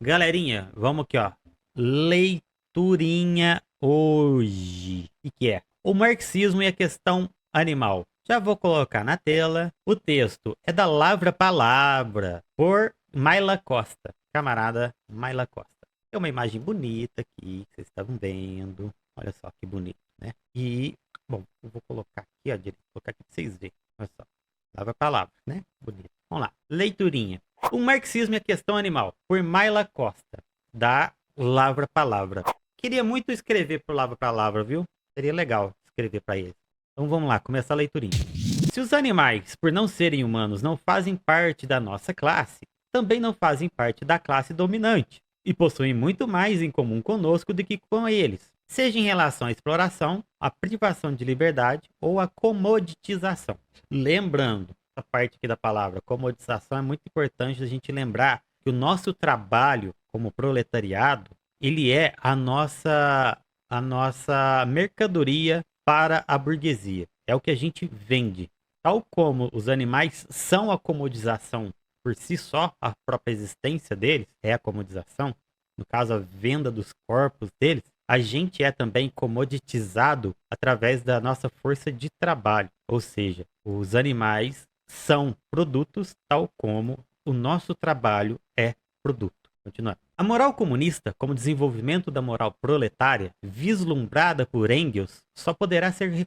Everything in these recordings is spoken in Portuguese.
Galerinha, vamos aqui, ó. Leiturinha hoje. O que é? O marxismo e a questão animal. Já vou colocar na tela. O texto é da Lavra Palavra, por Maila Costa. Camarada Maila Costa. É uma imagem bonita aqui, que vocês estavam vendo. Olha só que bonito, né? E, bom, eu vou colocar aqui, ó, direito. Vou colocar aqui pra vocês verem. Olha só. Lavra Palavra, né? Bonito. Vamos lá. Leiturinha. O marxismo e a questão animal, por Maila Costa, da Lavra Palavra. Queria muito escrever por Lavra Palavra, viu? Seria legal escrever para ele. Então vamos lá, começar a leiturinha. Se os animais, por não serem humanos, não fazem parte da nossa classe, também não fazem parte da classe dominante e possuem muito mais em comum conosco do que com eles, seja em relação à exploração, à privação de liberdade ou à comoditização. Lembrando, essa parte aqui da palavra comoditização é muito importante a gente lembrar que o nosso trabalho como proletariado, ele é a nossa mercadoria para a burguesia. É o que a gente vende. Tal como os animais são a comodização por si só, a própria existência deles é a comodização, no caso a venda dos corpos deles, a gente é também comoditizado através da nossa força de trabalho. Ou seja, os animais são produtos, tal como o nosso trabalho é produto. Continuando. A moral comunista, como desenvolvimento da moral proletária, vislumbrada por Engels, só poderá ser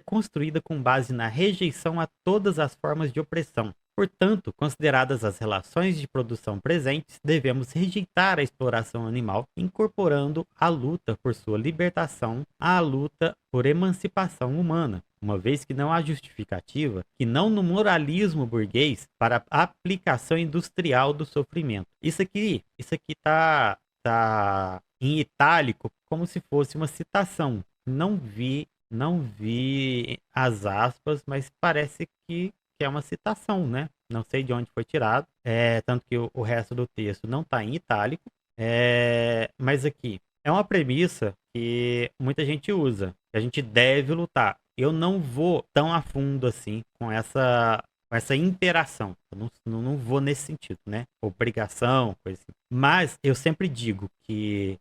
construída com base na rejeição a todas as formas de opressão. Portanto, consideradas as relações de produção presentes, devemos rejeitar a exploração animal, incorporando a luta por sua libertação à luta por emancipação humana, uma vez que não há justificativa, que não no moralismo burguês, para a aplicação industrial do sofrimento. Isso aqui tá em itálico, como se fosse uma citação. Não vi as aspas, mas parece que é uma citação, né? Não sei de onde foi tirado. Tanto que o resto do texto não está em itálico. Mas aqui é uma premissa que muita gente usa. Que a gente deve lutar. Eu não vou tão a fundo assim com essa interação. Eu não vou nesse sentido, né? Obrigação, coisa assim. Mas eu sempre digo que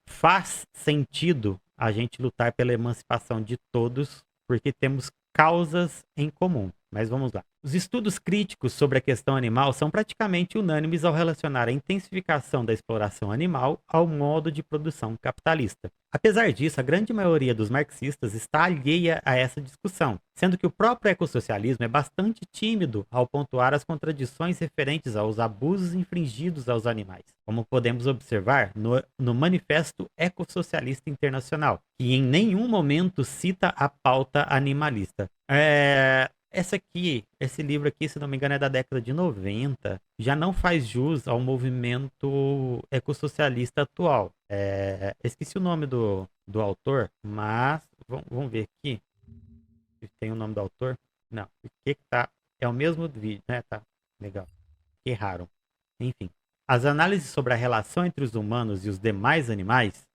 faz sentido a gente lutar pela emancipação de todos, porque temos causas em comum. Mas vamos lá. Os estudos críticos sobre a questão animal são praticamente unânimes ao relacionar a intensificação da exploração animal ao modo de produção capitalista. Apesar disso, a grande maioria dos marxistas está alheia a essa discussão, sendo que o próprio ecossocialismo é bastante tímido ao pontuar as contradições referentes aos abusos infringidos aos animais, como podemos observar no Manifesto Ecossocialista Internacional, que em nenhum momento cita a pauta animalista. Esse livro aqui, se não me engano, é da década de 90, já não faz jus ao movimento ecossocialista atual. Esqueci o nome do autor, mas vamos ver aqui se tem o nome do autor. Não, o que tá? É o mesmo vídeo, né? Tá, legal. Erraram. Enfim, as análises sobre a relação entre os humanos e os demais animais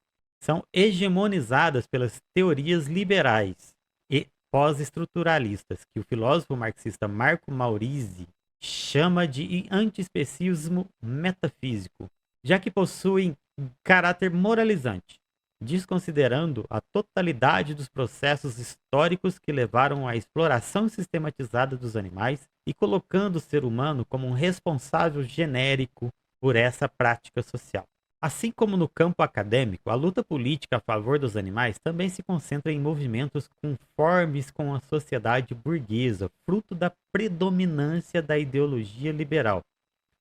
são hegemonizadas pelas teorias liberais e pós-estruturalistas, que o filósofo marxista Marco Maurizi chama de antiespecismo metafísico, já que possuem caráter moralizante, desconsiderando a totalidade dos processos históricos que levaram à exploração sistematizada dos animais e colocando o ser humano como um responsável genérico por essa prática social. Assim como no campo acadêmico, a luta política a favor dos animais também se concentra em movimentos conformes com a sociedade burguesa, fruto da predominância da ideologia liberal,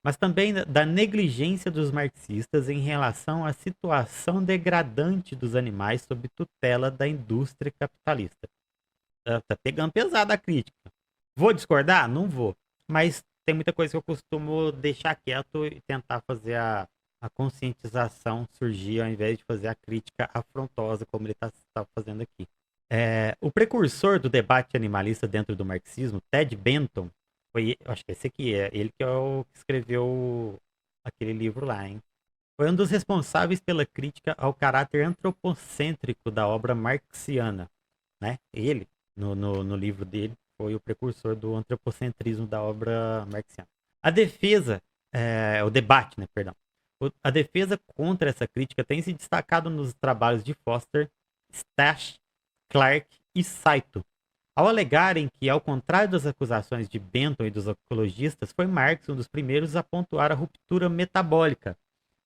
mas também da negligência dos marxistas em relação à situação degradante dos animais sob tutela da indústria capitalista. Tá pegando pesada a crítica. Vou discordar? Não vou. Mas tem muita coisa que eu costumo deixar quieto e tentar fazer a conscientização surgir ao invés de fazer a crítica afrontosa, como ele está fazendo aqui. O precursor do debate animalista dentro do marxismo, Ted Benton, acho que esse aqui é ele que é o que escreveu aquele livro lá, hein? Foi um dos responsáveis pela crítica ao caráter antropocêntrico da obra marxiana, né? Ele, no livro dele, foi o precursor do antropocentrismo da obra marxiana. A defesa o debate, né, perdão. A defesa contra essa crítica tem se destacado nos trabalhos de Foster, Stash, Clark e Saito, ao alegarem que, ao contrário das acusações de Bentham e dos ecologistas, foi Marx um dos primeiros a pontuar a ruptura metabólica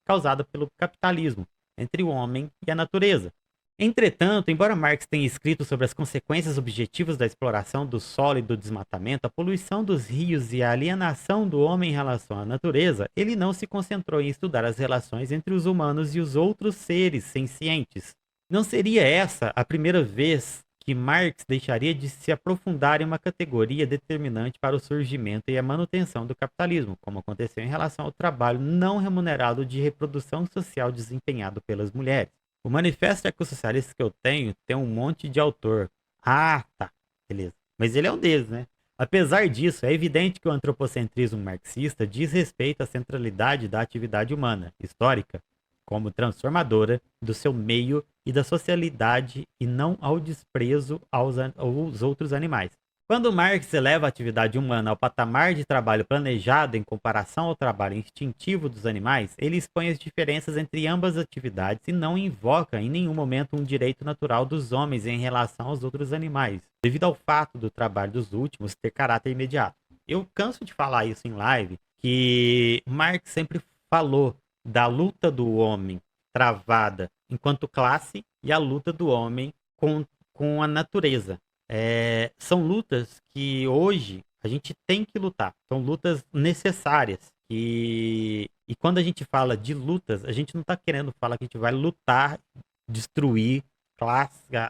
causada pelo capitalismo entre o homem e a natureza. Entretanto, embora Marx tenha escrito sobre as consequências objetivas da exploração do solo e do desmatamento, a poluição dos rios e a alienação do homem em relação à natureza, ele não se concentrou em estudar as relações entre os humanos e os outros seres sencientes. Não seria essa a primeira vez que Marx deixaria de se aprofundar em uma categoria determinante para o surgimento e a manutenção do capitalismo, como aconteceu em relação ao trabalho não remunerado de reprodução social desempenhado pelas mulheres. O manifesto ecossocialista que eu tenho tem um monte de autor. Ah, tá, beleza. Mas ele é um deles, né? Apesar disso, é evidente que o antropocentrismo marxista diz respeito à centralidade da atividade humana, histórica, como transformadora do seu meio e da socialidade e não ao desprezo aos outros animais. Quando Marx eleva a atividade humana ao patamar de trabalho planejado em comparação ao trabalho instintivo dos animais, ele expõe as diferenças entre ambas atividades e não invoca em nenhum momento um direito natural dos homens em relação aos outros animais, devido ao fato do trabalho dos últimos ter caráter imediato. Eu canso de falar isso em live, que Marx sempre falou da luta do homem travada enquanto classe e a luta do homem com a natureza. São lutas que hoje a gente tem que lutar. São lutas necessárias. E quando a gente fala de lutas, a gente não está querendo falar que a gente vai lutar, destruir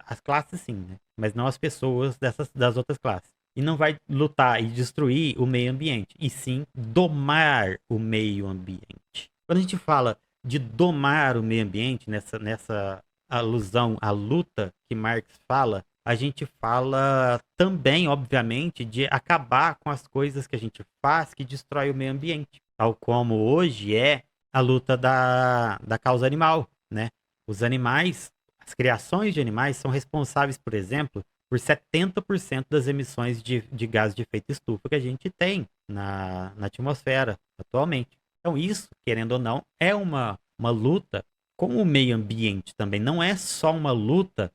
as classes sim, né? Mas não as pessoas das outras classes. E não vai lutar e destruir o meio ambiente, e sim domar o meio ambiente. Quando a gente fala de domar o meio ambiente, nessa alusão à luta que Marx fala, a gente fala também, obviamente, de acabar com as coisas que a gente faz que destrói o meio ambiente, tal como hoje é a luta da causa animal, né? Os animais, as criações de animais são responsáveis, por exemplo, por 70% das emissões de gás de efeito estufa que a gente tem na atmosfera atualmente. Então isso, querendo ou não, é uma luta com o meio ambiente também. Não é só uma luta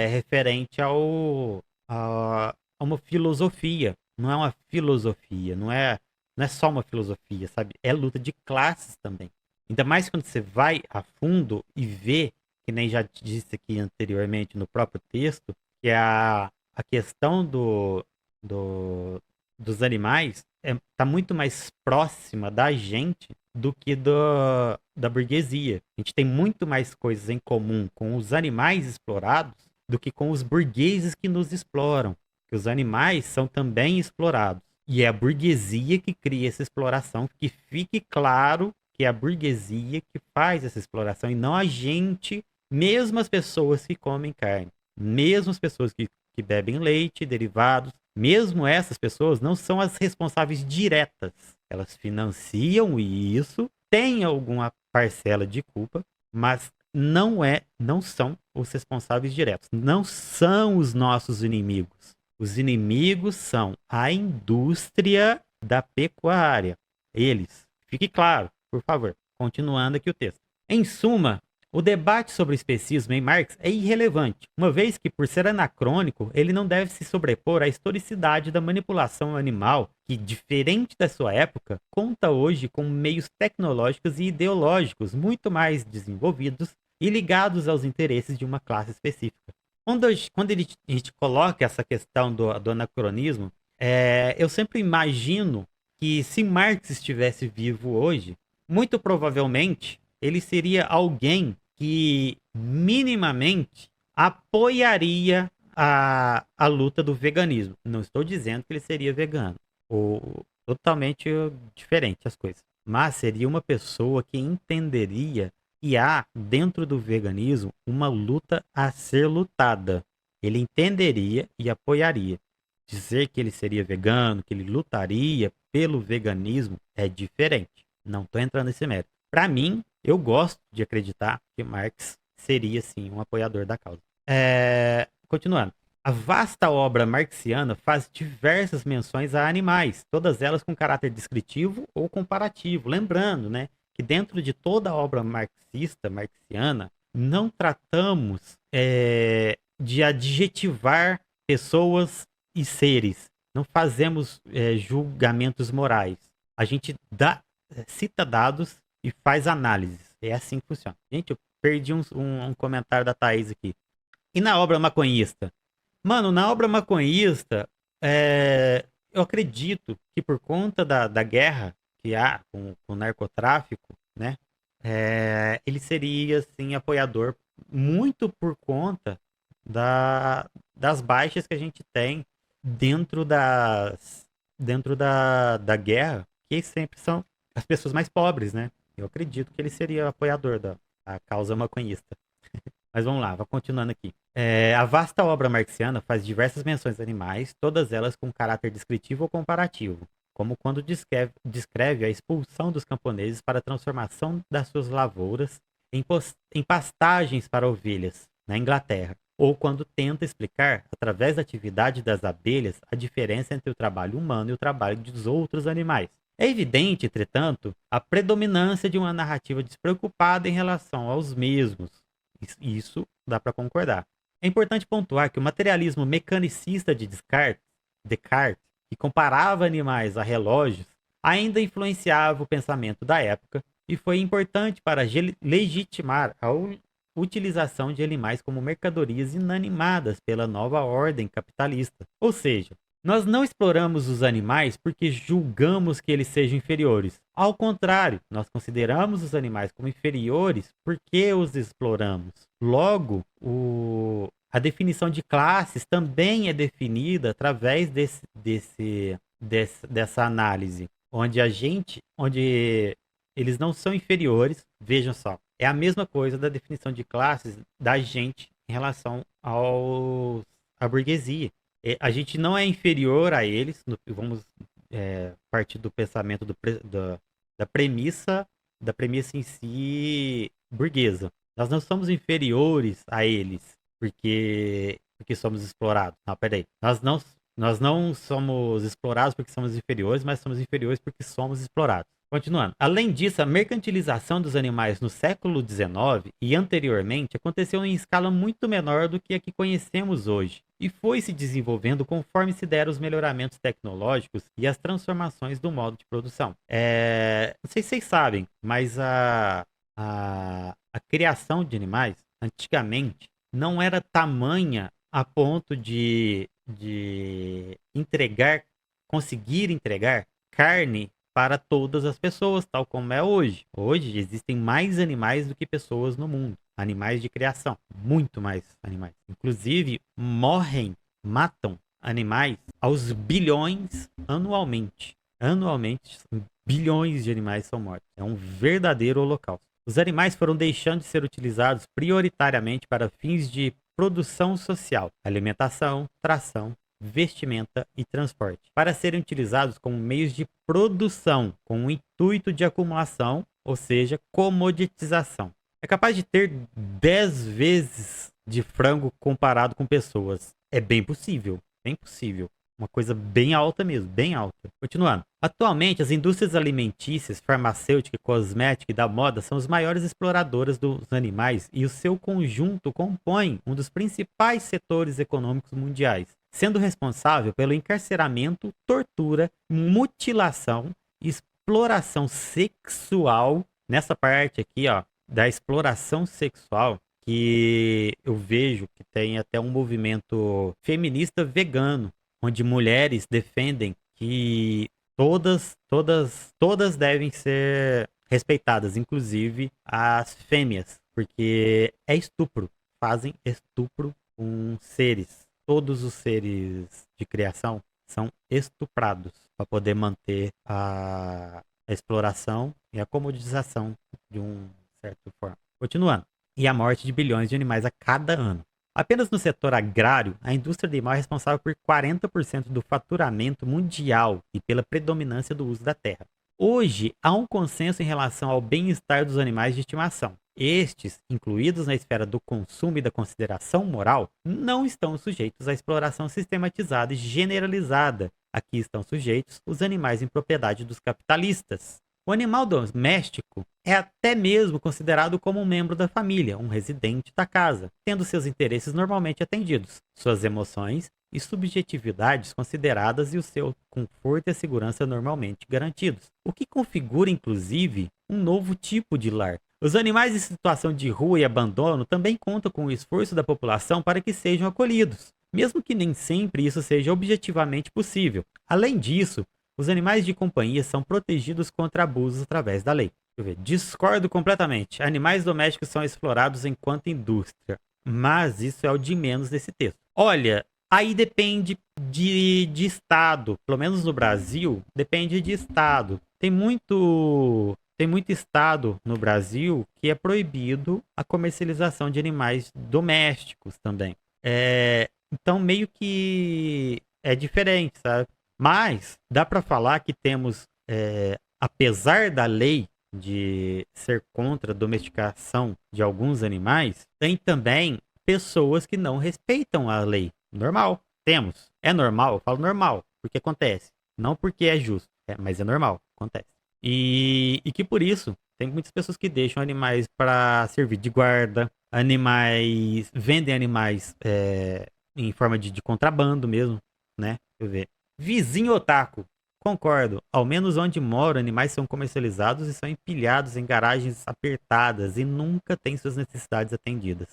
referente a uma filosofia. Não é uma filosofia, não é só uma filosofia, sabe? É luta de classes também. Ainda mais quando você vai a fundo e vê, que nem já disse aqui anteriormente no próprio texto, que a questão dos animais está muito mais próxima da gente do que da burguesia. A gente tem muito mais coisas em comum com os animais explorados do que com os burgueses que nos exploram. Que os animais são também explorados. E é a burguesia que cria essa exploração, que fique claro que é a burguesia que faz essa exploração e não a gente, mesmo as pessoas que comem carne, mesmo as pessoas que bebem leite, derivados, mesmo essas pessoas não são as responsáveis diretas. Elas financiam isso, têm alguma parcela de culpa, mas não são os responsáveis diretos. Não são os nossos inimigos. Os inimigos são a indústria da pecuária. Eles. Fique claro, por favor. Continuando aqui o texto. Em suma, o debate sobre o especismo em Marx é irrelevante, uma vez que, por ser anacrônico, ele não deve se sobrepor à historicidade da manipulação animal, que, diferente da sua época, conta hoje com meios tecnológicos e ideológicos muito mais desenvolvidos e ligados aos interesses de uma classe específica. Quando a gente coloca essa questão do anacronismo, eu sempre imagino que se Marx estivesse vivo hoje, muito provavelmente ele seria alguém que minimamente apoiaria a luta do veganismo. Não estou dizendo que ele seria vegano, ou totalmente diferente as coisas, mas seria uma pessoa que entenderia que há dentro do veganismo uma luta a ser lutada. Ele entenderia e apoiaria. Dizer que ele seria vegano, que ele lutaria pelo veganismo é diferente. Não estou entrando nesse mérito. Para mim, eu gosto de acreditar que Marx seria, sim, um apoiador da causa. Continuando. A vasta obra marxiana faz diversas menções a animais, todas elas com caráter descritivo ou comparativo. Lembrando, né, que dentro de toda a obra marxiana, não tratamos de adjetivar pessoas e seres. Não fazemos julgamentos morais. A gente cita dados e faz análises. É assim que funciona. Gente, eu perdi um comentário da Thaís aqui. E na obra maconhista? Mano, na obra maconhista, eu acredito que por conta da guerra que há com o narcotráfico, né? Ele seria, assim, apoiador muito por conta das baixas que a gente tem dentro da guerra, que sempre são as pessoas mais pobres, né? Eu acredito que ele seria apoiador da causa maconhista. Mas vamos lá, vou continuando aqui. A vasta obra marxiana faz diversas menções a animais, todas elas com caráter descritivo ou comparativo, como quando descreve a expulsão dos camponeses para a transformação das suas lavouras em pastagens para ovelhas, na Inglaterra, ou quando tenta explicar, através da atividade das abelhas, a diferença entre o trabalho humano e o trabalho dos outros animais. É evidente, entretanto, a predominância de uma narrativa despreocupada em relação aos mesmos. Isso dá para concordar. É importante pontuar que o materialismo mecanicista de Descartes, que comparava animais a relógios, ainda influenciava o pensamento da época e foi importante para legitimar a utilização de animais como mercadorias inanimadas pela nova ordem capitalista. Ou seja, nós não exploramos os animais porque julgamos que eles sejam inferiores. Ao contrário, nós consideramos os animais como inferiores porque os exploramos. Logo, a definição de classes também é definida através dessa análise, onde eles não são inferiores. Vejam só, é a mesma coisa da definição de classes da gente em relação à burguesia. A gente não é inferior a eles, vamos partir do pensamento da premissa em si burguesa. Nós não somos inferiores a eles porque somos explorados. Não, peraí. Nós não somos explorados porque somos inferiores, mas somos inferiores porque somos explorados. Continuando. Além disso, a mercantilização dos animais no século XIX e anteriormente aconteceu em escala muito menor do que a que conhecemos hoje e foi se desenvolvendo conforme se deram os melhoramentos tecnológicos e as transformações do modo de produção. Não sei se vocês sabem, mas a criação de animais, antigamente, não era tamanha a ponto de conseguir entregar carne para todas as pessoas, tal como é hoje. Hoje existem mais animais do que pessoas no mundo. Animais de criação, muito mais animais. Inclusive, matam animais aos bilhões anualmente. Anualmente, bilhões de animais são mortos. É um verdadeiro holocausto. Os animais foram deixando de ser utilizados prioritariamente para fins de produção social, alimentação, tração, vestimenta e transporte, para serem utilizados como meios de produção, com o intuito de acumulação, ou seja, comoditização. É capaz de ter 10 vezes de frango comparado com pessoas. É bem possível, bem possível. Uma coisa bem alta mesmo, bem alta. Continuando. Atualmente, as indústrias alimentícias, farmacêutica, cosmética e da moda são as maiores exploradoras dos animais e o seu conjunto compõe um dos principais setores econômicos mundiais, sendo responsável pelo encarceramento, tortura, mutilação, exploração sexual. Nessa parte aqui, ó, da exploração sexual, que eu vejo que tem até um movimento feminista vegano, onde mulheres defendem que todas devem ser respeitadas, inclusive as fêmeas, porque é estupro, fazem estupro com seres. Todos os seres de criação são estuprados para poder manter a exploração e a comodização de um certo forma. Continuando. E a morte de bilhões de animais a cada ano. Apenas no setor agrário, a indústria animal é responsável por 40% do faturamento mundial e pela predominância do uso da terra. Hoje, há um consenso em relação ao bem-estar dos animais de estimação. Estes, incluídos na esfera do consumo e da consideração moral, não estão sujeitos à exploração sistematizada e generalizada. Aqui estão sujeitos os animais em propriedade dos capitalistas. O animal doméstico é até mesmo considerado como um membro da família, um residente da casa, tendo seus interesses normalmente atendidos, suas emoções e subjetividades consideradas e o seu conforto e a segurança normalmente garantidos, o que configura, inclusive, um novo tipo de lar. Os animais em situação de rua e abandono também contam com o esforço da população para que sejam acolhidos, mesmo que nem sempre isso seja objetivamente possível. Além disso, os animais de companhia são protegidos contra abusos através da lei. Deixa eu ver. Discordo completamente. Animais domésticos são explorados enquanto indústria, mas isso é o de menos nesse texto. Olha, aí depende de estado, pelo menos no Brasil, depende de estado. Tem muito estado no Brasil que é proibido a comercialização de animais domésticos também. Então, meio que é diferente, sabe? Mas dá para falar que temos, apesar da lei de ser contra a domesticação de alguns animais, tem também pessoas que não respeitam a lei. Normal. Temos. É normal? Eu falo normal, porque acontece. Não porque é justo, mas é normal. Acontece. E que por isso, tem muitas pessoas que deixam animais para servir de guarda, vendem animais em forma de contrabando mesmo, né? Deixa eu ver. Vizinho otaku. Concordo. Ao menos onde moro, animais são comercializados e são empilhados em garagens apertadas e nunca têm suas necessidades atendidas.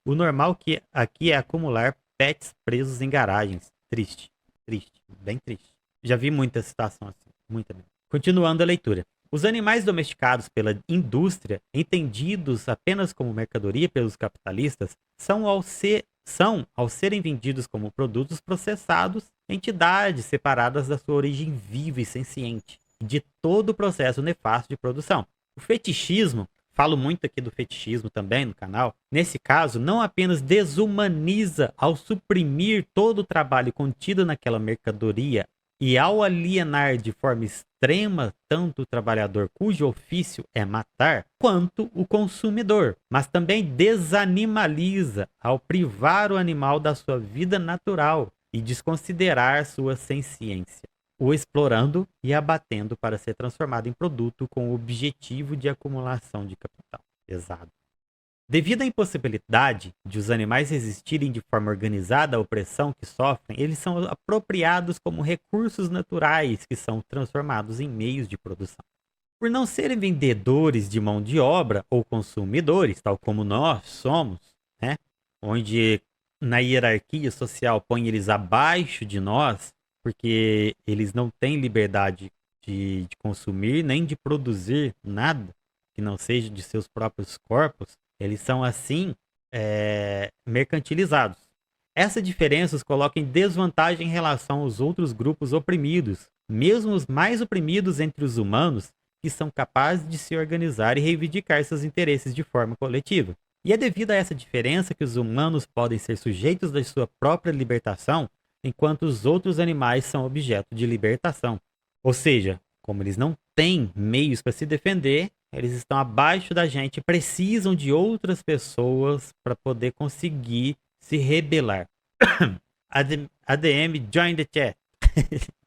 O normal aqui é acumular pets presos em garagens. Triste. Triste. Bem triste. Já vi muita situação assim. Muita mesmo. Continuando a leitura. Os animais domesticados pela indústria, entendidos apenas como mercadoria pelos capitalistas, são, ao serem vendidos como produtos processados, entidades separadas da sua origem viva e senciente, e de todo o processo nefasto de produção. O fetichismo, falo muito aqui do fetichismo também no canal, nesse caso, não apenas desumaniza ao suprimir todo o trabalho contido naquela mercadoria e ao alienar de forma extrema tanto o trabalhador cujo ofício é matar, quanto o consumidor, mas também desanimaliza ao privar o animal da sua vida natural e desconsiderar sua senciência, o explorando e abatendo para ser transformado em produto com o objetivo de acumulação de capital. Pesado. Devido à impossibilidade de os animais resistirem de forma organizada à opressão que sofrem, eles são apropriados como recursos naturais que são transformados em meios de produção. Por não serem vendedores de mão de obra ou consumidores, tal como nós somos, né? Onde na hierarquia social põe eles abaixo de nós, porque eles não têm liberdade de consumir nem de produzir nada que não seja de seus próprios corpos. Eles são, assim, mercantilizados. Essa diferença os coloca em desvantagem em relação aos outros grupos oprimidos, mesmo os mais oprimidos entre os humanos, que são capazes de se organizar e reivindicar seus interesses de forma coletiva. E é devido a essa diferença que os humanos podem ser sujeitos da sua própria libertação, enquanto os outros animais são objeto de libertação. Ou seja, como eles não têm meios para se defender, eles estão abaixo da gente, precisam de outras pessoas para poder conseguir se rebelar. ADM, join the chat.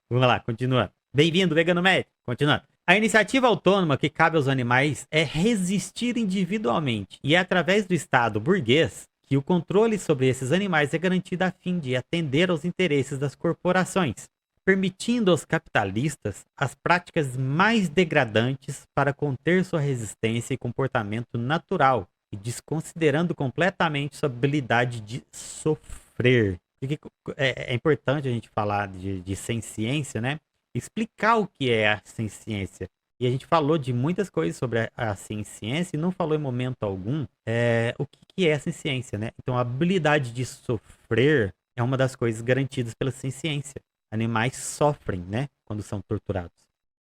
Vamos lá, continuando. Bem-vindo, Vegano Médico. Continuando. A iniciativa autônoma que cabe aos animais é resistir individualmente, e é através do Estado burguês que o controle sobre esses animais é garantido a fim de atender aos interesses das corporações, permitindo aos capitalistas as práticas mais degradantes para conter sua resistência e comportamento natural, e desconsiderando completamente sua habilidade de sofrer. É importante a gente falar de senciência, né? Explicar o que é a senciência. E a gente falou de muitas coisas sobre a senciência e não falou em momento algum o que é a senciência, né? Então, a habilidade de sofrer é uma das coisas garantidas pela senciência. Animais sofrem, né, quando são torturados.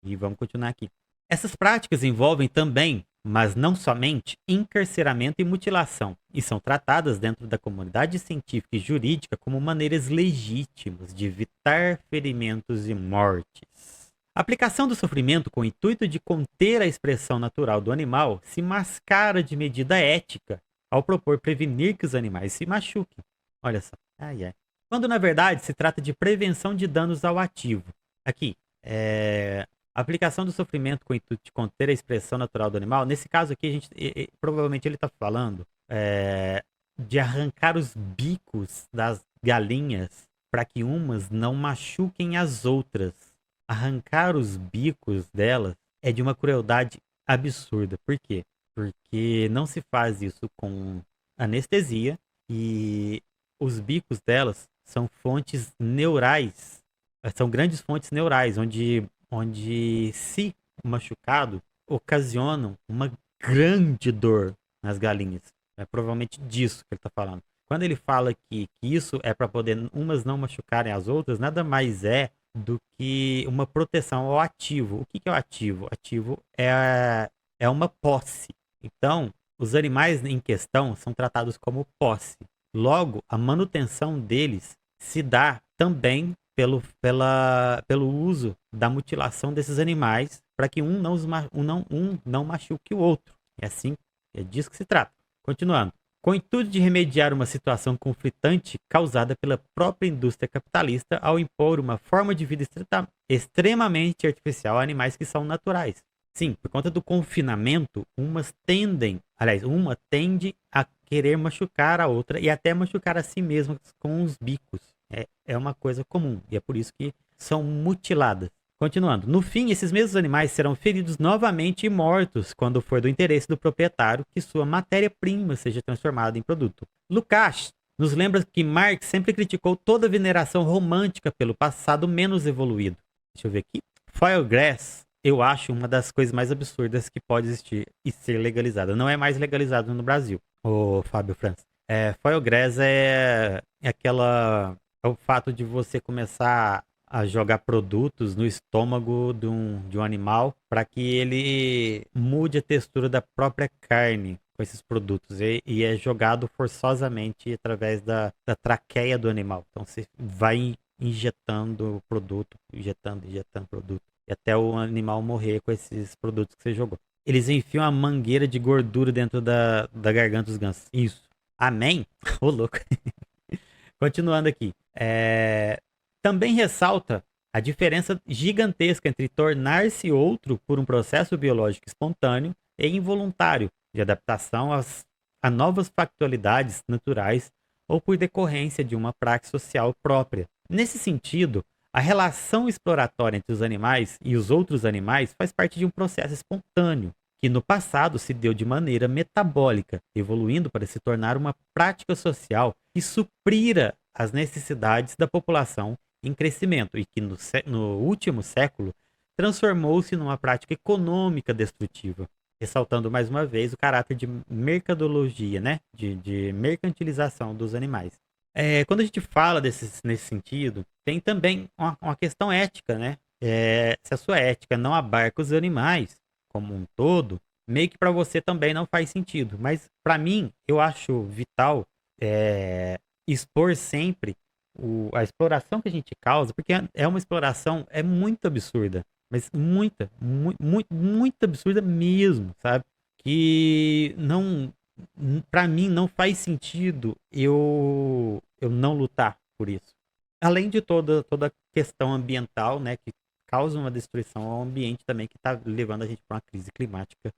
E vamos continuar aqui. Essas práticas envolvem também, mas não somente, encarceramento e mutilação, e são tratadas dentro da comunidade científica e jurídica como maneiras legítimas de evitar ferimentos e mortes. A aplicação do sofrimento com o intuito de conter a expressão natural do animal se mascara de medida ética ao propor prevenir que os animais se machuquem. Olha só. Ai, ai. Quando, na verdade, se trata de prevenção de danos ao ativo. Aqui, a aplicação do sofrimento com o intuito de conter a expressão natural do animal. Nesse caso aqui, provavelmente ele está falando de arrancar os bicos das galinhas para que umas não machuquem as outras. Arrancar os bicos delas é de uma crueldade absurda. Por quê? Porque não se faz isso com anestesia e os bicos delas são fontes neurais, são grandes fontes neurais, onde se machucado, ocasionam uma grande dor nas galinhas. É provavelmente disso que ele está falando. Quando ele fala que isso é para poder umas não machucarem as outras, nada mais é do que uma proteção ao ativo. O que é o ativo? Ativo é uma posse. Então, os animais em questão são tratados como posse. Logo, a manutenção deles se dá também pelo uso da mutilação desses animais para que um não machuque o outro. É assim, é disso que se trata. Continuando. Com o intuito de remediar uma situação conflitante causada pela própria indústria capitalista ao impor uma forma de vida extremamente artificial a animais que são naturais. Sim, por conta do confinamento, uma tende a querer machucar a outra e até machucar a si mesma com os bicos. É uma coisa comum e é por isso que são mutiladas. Continuando, no fim, esses mesmos animais serão feridos novamente e mortos quando for do interesse do proprietário que sua matéria-prima seja transformada em produto. Lukács nos lembra que Marx sempre criticou toda veneração romântica pelo passado menos evoluído. Deixa eu ver aqui. Foie gras, eu acho uma das coisas mais absurdas que pode existir e ser legalizada. Não é mais legalizado no Brasil, o Fábio França. Foie gras é o fato de você começar a jogar produtos no estômago de um animal para que ele mude a textura da própria carne com esses produtos. E é jogado forçosamente através da traqueia do animal. Então você vai injetando produto, injetando produto, e até o animal morrer com esses produtos que você jogou. Eles enfiam a mangueira de gordura dentro da garganta dos gansos. Isso. Amém? Ô, louco. Continuando aqui. Também ressalta a diferença gigantesca entre tornar-se outro por um processo biológico espontâneo e involuntário, de adaptação a novas factualidades naturais ou por decorrência de uma prática social própria. Nesse sentido, a relação exploratória entre os animais e os outros animais faz parte de um processo espontâneo, que no passado se deu de maneira metabólica, evoluindo para se tornar uma prática social que suprira as necessidades da população em crescimento e que no último século transformou-se numa prática econômica destrutiva, ressaltando mais uma vez o caráter de mercadologia, né? de mercantilização dos animais. Quando a gente fala nesse sentido, tem também uma questão ética, né? Se a sua ética não abarca os animais como um todo, meio que para você também não faz sentido. Mas para mim, eu acho vital expor sempre a exploração que a gente causa, porque é uma exploração muito absurda, mas muito absurda mesmo, sabe? Que não, para mim não faz sentido eu não lutar por isso. Além de toda a questão ambiental, né, que causa uma destruição ao ambiente também, que está levando a gente para uma crise climática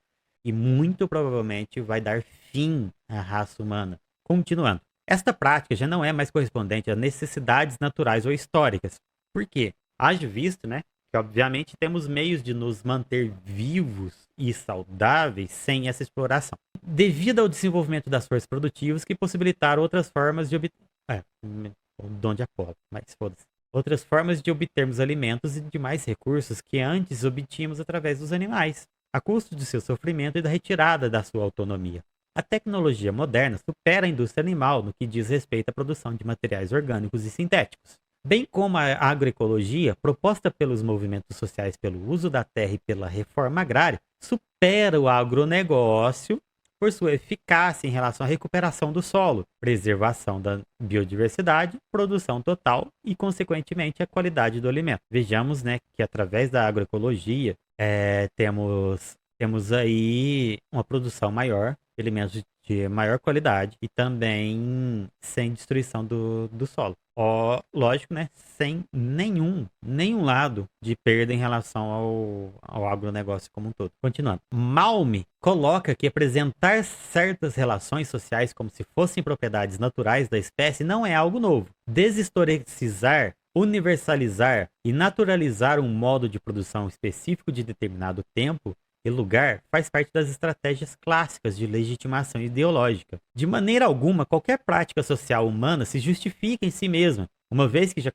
e muito provavelmente vai dar fim à raça humana. Continuando. Esta prática já não é mais correspondente a necessidades naturais ou históricas. Por quê? Haja visto, né, que obviamente temos meios de nos manter vivos e saudáveis sem essa exploração. Devido ao desenvolvimento das forças produtivas que possibilitaram outras formas de obter... o dom de Apolo, mas foda-se. Outras formas de obtermos alimentos e demais recursos que antes obtínhamos através dos animais, a custo de seu sofrimento e da retirada da sua autonomia. A tecnologia moderna supera a indústria animal no que diz respeito à produção de materiais orgânicos e sintéticos. Bem como a agroecologia, proposta pelos movimentos sociais pelo uso da terra e pela reforma agrária, supera o agronegócio por sua eficácia em relação à recuperação do solo, preservação da biodiversidade, produção total e, consequentemente, a qualidade do alimento. Vejamos, né, que através da agroecologia temos aí uma produção maior, alimentos de maior qualidade e também sem destruição do solo. Ó, lógico, né? Sem nenhum lado de perda em relação ao agronegócio como um todo. Continuando. Malme coloca que apresentar certas relações sociais como se fossem propriedades naturais da espécie não é algo novo. Deshistoricizar, universalizar e naturalizar um modo de produção específico de determinado tempo e lugar faz parte das estratégias clássicas de legitimação ideológica. De maneira alguma, qualquer prática social humana se justifica em si mesma, uma vez que já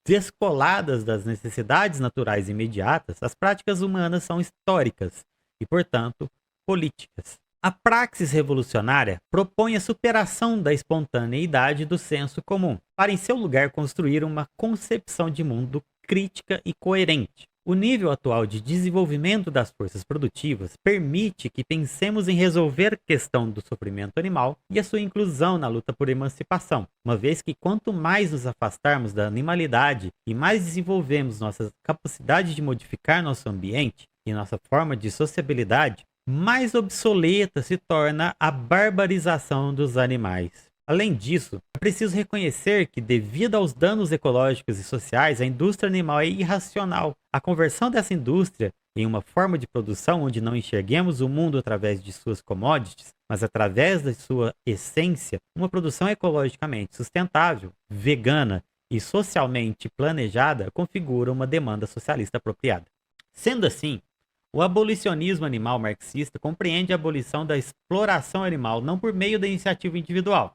descoladas das necessidades naturais imediatas, as práticas humanas são históricas e, portanto, políticas. A praxis revolucionária propõe a superação da espontaneidade do senso comum, para em seu lugar construir uma concepção de mundo crítica e coerente. O nível atual de desenvolvimento das forças produtivas permite que pensemos em resolver a questão do sofrimento animal e a sua inclusão na luta por emancipação, uma vez que quanto mais nos afastarmos da animalidade e mais desenvolvemos nossa capacidade de modificar nosso ambiente e nossa forma de sociabilidade, mais obsoleta se torna a barbarização dos animais. Além disso, é preciso reconhecer que, devido aos danos ecológicos e sociais, a indústria animal é irracional. A conversão dessa indústria em uma forma de produção onde não enxerguemos o mundo através de suas commodities, mas através da sua essência, uma produção ecologicamente sustentável, vegana e socialmente planejada, configura uma demanda socialista apropriada. Sendo assim, o abolicionismo animal marxista compreende a abolição da exploração animal não por meio da iniciativa individual,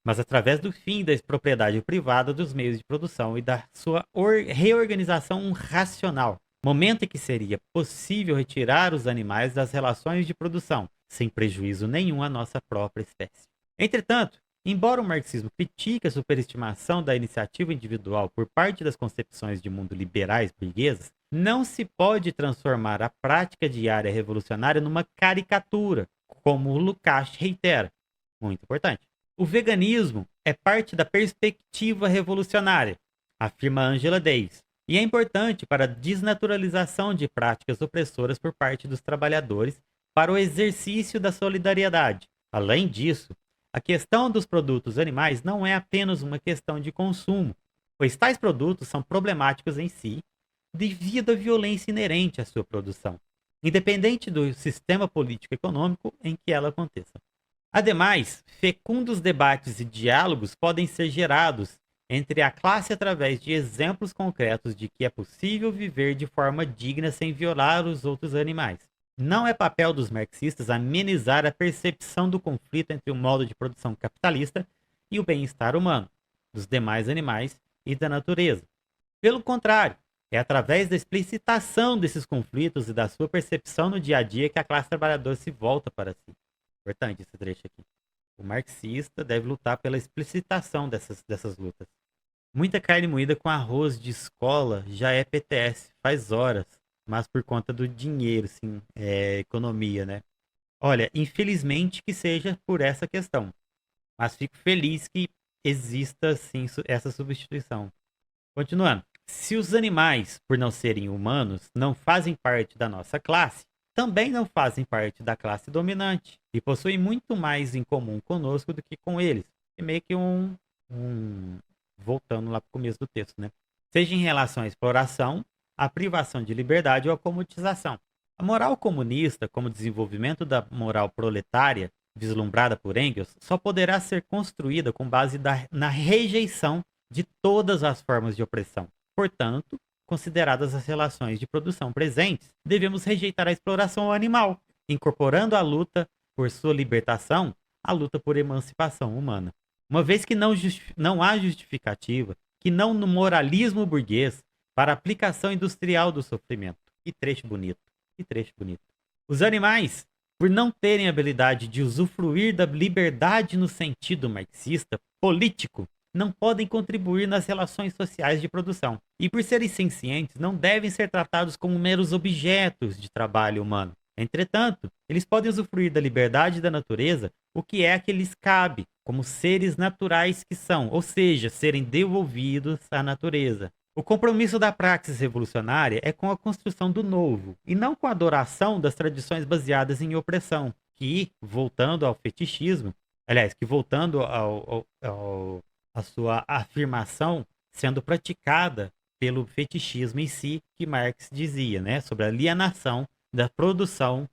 mas através do fim da propriedade privada dos meios de produção e da sua reorganização racional, momento em que seria possível retirar os animais das relações de produção, sem prejuízo nenhum à nossa própria espécie. Entretanto, embora o marxismo critique a superestimação da iniciativa individual por parte das concepções de mundo liberais burguesas, não se pode transformar a prática diária revolucionária numa caricatura, como o Lukács reitera. Muito importante. O veganismo é parte da perspectiva revolucionária, afirma Angela Davis, e é importante para a desnaturalização de práticas opressoras por parte dos trabalhadores para o exercício da solidariedade. Além disso, a questão dos produtos animais não é apenas uma questão de consumo, pois tais produtos são problemáticos em si devido à violência inerente à sua produção, independente do sistema político-econômico em que ela aconteça. Ademais, fecundos debates e diálogos podem ser gerados entre a classe através de exemplos concretos de que é possível viver de forma digna sem violar os outros animais. Não é papel dos marxistas amenizar a percepção do conflito entre o modo de produção capitalista e o bem-estar humano, dos demais animais e da natureza. Pelo contrário, é através da explicitação desses conflitos e da sua percepção no dia a dia que a classe trabalhadora se volta para si. Importante esse trecho aqui. O marxista deve lutar pela explicitação dessas lutas. Muita carne moída com arroz de escola já é PTS, faz horas, mas por conta do dinheiro, sim, economia, né? Olha, infelizmente que seja por essa questão, mas fico feliz que exista, sim, essa substituição. Continuando. Se os animais, por não serem humanos, não fazem parte da nossa classe, também não fazem parte da classe dominante e possuem muito mais em comum conosco do que com eles. É meio que voltando lá para o começo do texto, né? Seja em relação à exploração, à privação de liberdade ou à comodização. A moral comunista, como desenvolvimento da moral proletária, vislumbrada por Engels, só poderá ser construída com base na rejeição de todas as formas de opressão. Portanto, consideradas as relações de produção presentes, devemos rejeitar a exploração animal, incorporando a luta por sua libertação à luta por emancipação humana. Uma vez que não há justificativa, que não no moralismo burguês, para a aplicação industrial do sofrimento. Que trecho bonito, que trecho bonito. Os animais, por não terem habilidade de usufruir da liberdade no sentido marxista, político, não podem contribuir nas relações sociais de produção. E por serem sencientes, não devem ser tratados como meros objetos de trabalho humano. Entretanto, eles podem usufruir da liberdade da natureza, o que é que lhes cabe, como seres naturais que são, ou seja, serem devolvidos à natureza. O compromisso da praxis revolucionária é com a construção do novo, e não com a adoração das tradições baseadas em opressão, que, voltando ao fetichismo, aliás, que voltando à sua afirmação, sendo praticada pelo fetichismo em si, que Marx dizia, né, sobre a alienação da produção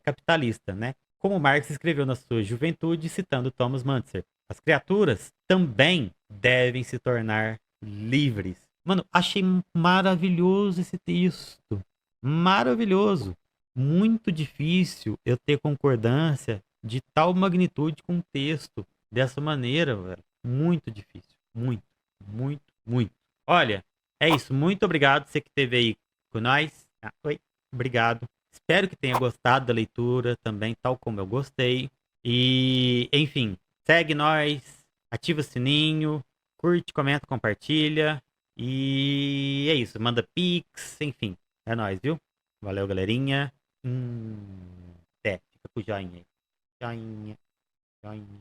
capitalista, né? Como Marx escreveu na sua juventude, citando Thomas Manzer. As criaturas também devem se tornar livres. Mano, achei maravilhoso esse texto. Maravilhoso. Muito difícil eu ter concordância de tal magnitude com um texto dessa maneira, velho. Muito difícil. Muito, muito, muito. Olha, é isso. Muito obrigado você que esteve aí com nós. Oi. Obrigado. Espero que tenha gostado da leitura também, tal como eu gostei. E, enfim, segue nós, ativa o sininho, curte, comenta, compartilha. E é isso, manda pix, enfim. É nóis, viu? Valeu, galerinha. Até, fica com o joinha aí. Joinha, joinha.